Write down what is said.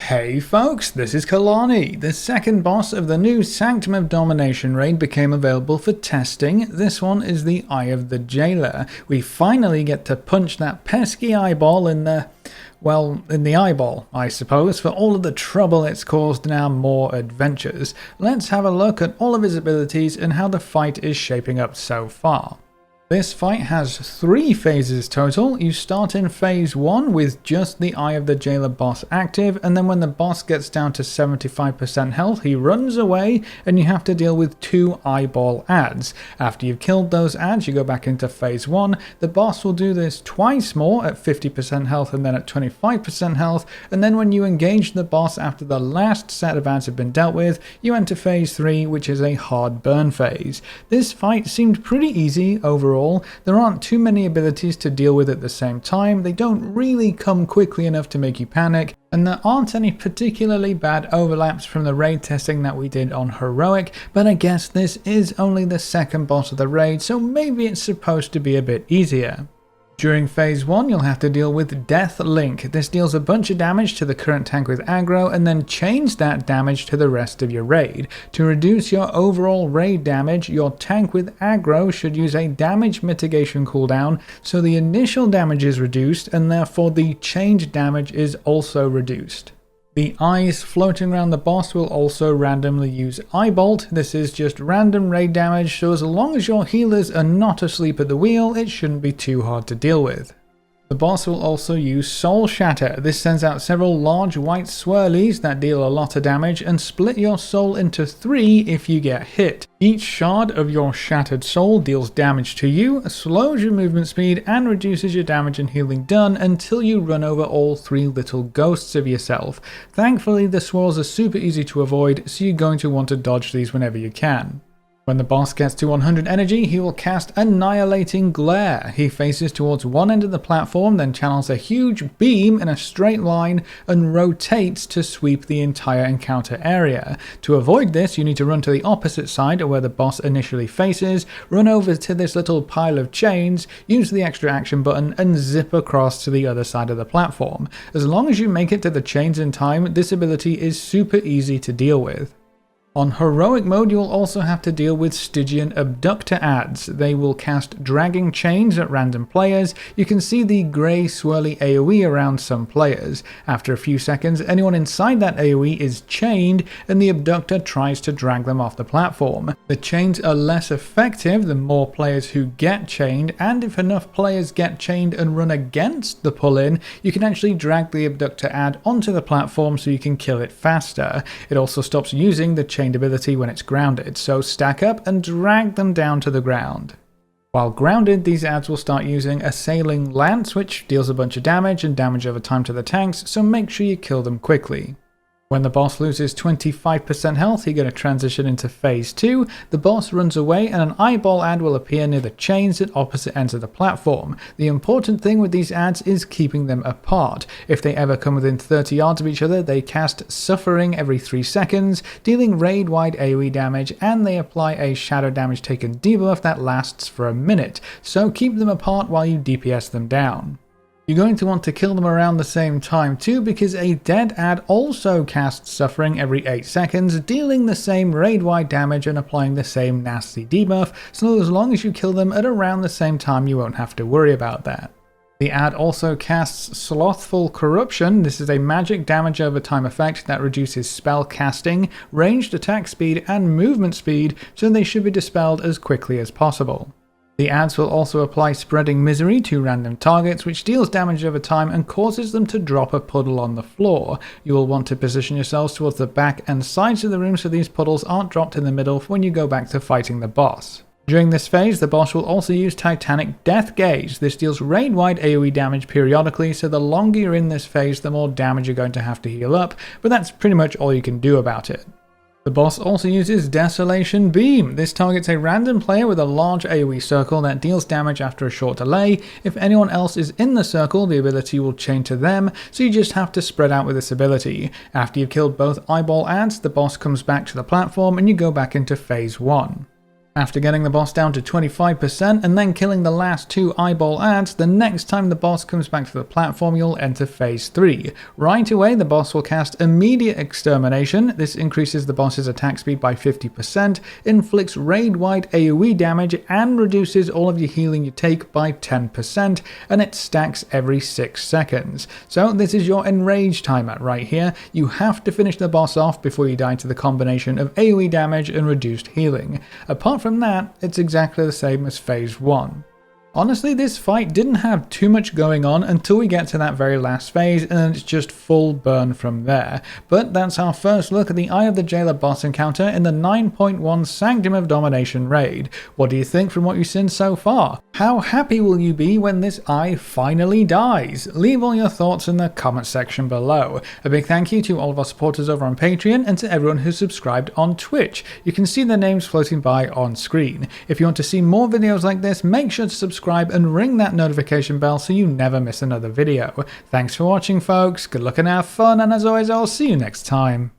Hey folks, this is Kalani. The second boss of the new Sanctum of Domination raid became available for testing. This one is the Eye of the JAILER. We finally get to punch that pesky eyeball in the eyeball, I suppose, for all of the trouble it's caused in our more adventures. Let's have a look at all of his abilities and how the fight is shaping up so far. This fight has 3 phases total. You start in phase 1 with just the Eye of the JAILER boss active, and then when the boss gets down to 75% health, he runs away and you have to deal with 2 eyeball adds. After you've killed those adds, you go back into phase 1. The boss will do this twice more at 50% health and then at 25% health, and then when you engage the boss after the last set of adds have been dealt with, you enter phase 3, which is a hard burn phase. This fight seemed pretty easy overall. There aren't too many abilities to deal with at the same time, they don't really come quickly enough to make you panic, and there aren't any particularly bad overlaps from the raid testing that we did on Heroic, but I guess this is only the second boss of the raid, so maybe it's supposed to be a bit easier. During phase 1 you'll have to deal with Deathlink. This deals a bunch of damage to the current tank with aggro and then chains that damage to the rest of your raid. To reduce your overall raid damage, your tank with aggro should use a damage mitigation cooldown, so the initial damage is reduced and therefore the chained damage is also reduced. The eyes floating around the boss will also randomly use Eyebolt. This is just random raid damage, so as long as your healers are not asleep at the wheel, it shouldn't be too hard to deal with. The boss will also use Soul Shatter. This sends out several large white swirlies that deal a lot of damage and split your soul into 3 if you get hit. Each shard of your shattered soul deals damage to you, slows your movement speed, and reduces your damage and healing done until you run over all 3 little ghosts of yourself. Thankfully, the swirls are super easy to avoid, so you're going to want to dodge these whenever you can. When the boss gets to 100 energy, he will cast Annihilating Glare. He faces towards one end of the platform, then channels a huge beam in a straight line and rotates to sweep the entire encounter area. To avoid this, you need to run to the opposite side of where the boss initially faces, run over to this little pile of chains, use the extra action button, and zip across to the other side of the platform. As long as you make it to the chains in time, this ability is super easy to deal with. On Heroic mode, you'll also have to deal with Stygian Abductor Adds. They will cast dragging chains at random players. You can see the grey swirly AoE around some players. After a few seconds, anyone inside that AoE is chained and the abductor tries to drag them off the platform. The chains are less effective the more players who get chained, and if enough players get chained and run against the pull-in, you can actually drag the Abductor Add onto the platform so you can kill it faster. It also stops using the chain ability when it's grounded, so stack up and drag them down to the ground. While grounded, these adds will start using Assailing Lance, which deals a bunch of damage and damage over time to the tanks, so make sure you kill them quickly. When the boss loses 25% health, you're going to transition into phase 2. The boss runs away and an eyeball add will appear near the chains at opposite ends of the platform. The important thing with these adds is keeping them apart. If they ever come within 30 yards of each other, they cast Suffering every 3 seconds, dealing raid-wide AoE damage, and they apply a shadow damage taken debuff that lasts for a minute, so keep them apart while you DPS them down. You're going to want to kill them around the same time too, because a dead add also casts Suffering every 8 seconds, dealing the same raid-wide damage and applying the same nasty debuff, so as long as you kill them at around the same time you won't have to worry about that. The add also casts Slothful Corruption. This is a magic damage over time effect that reduces spell casting, ranged attack speed, and movement speed, so they should be dispelled as quickly as possible. The adds will also apply Spreading Misery to random targets, which deals damage over time and causes them to drop a puddle on the floor. You will want to position yourselves towards the back and sides of the room so these puddles aren't dropped in the middle when you go back to fighting the boss. During this phase, the boss will also use Titanic Death Gaze. This deals raid-wide AoE damage periodically, so the longer you're in this phase, the more damage you're going to have to heal up, but that's pretty much all you can do about it. The boss also uses Desolation Beam. This targets a random player with a large AoE circle that deals damage after a short delay. If anyone else is in the circle, the ability will chain to them, so you just have to spread out with this ability. After you've killed both eyeball adds, the boss comes back to the platform and you go back into phase 1. After getting the boss down to 25% and then killing the last 2 eyeball adds, the next time the boss comes back to the platform you'll enter phase 3. Right away the boss will cast immediate extermination. This increases the boss's attack speed by 50%, inflicts raid-wide AoE damage and reduces all of your healing you take by 10%, and it stacks every 6 seconds. So this is your enrage timer right here. You have to finish the boss off before you die to the combination of AoE damage and reduced healing. Apart from that, it's exactly the same as phase 1. Honestly, this fight didn't have too much going on until we get to that very last phase, and then it's just full burn from there. But that's our first look at the Eye of the Jailer boss encounter in the 9.1 Sanctum of Domination raid. What do you think from what you've seen so far? How happy will you be when this eye finally dies? Leave all your thoughts in the comment section below. A big thank you to all of our supporters over on Patreon and to everyone who's subscribed on Twitch. You can see their names floating by on screen. If you want to see more videos like this, make sure to subscribe and ring that notification bell so you never miss another video. Thanks for watching, folks. Good luck and have fun, and as always, I'll see you next time.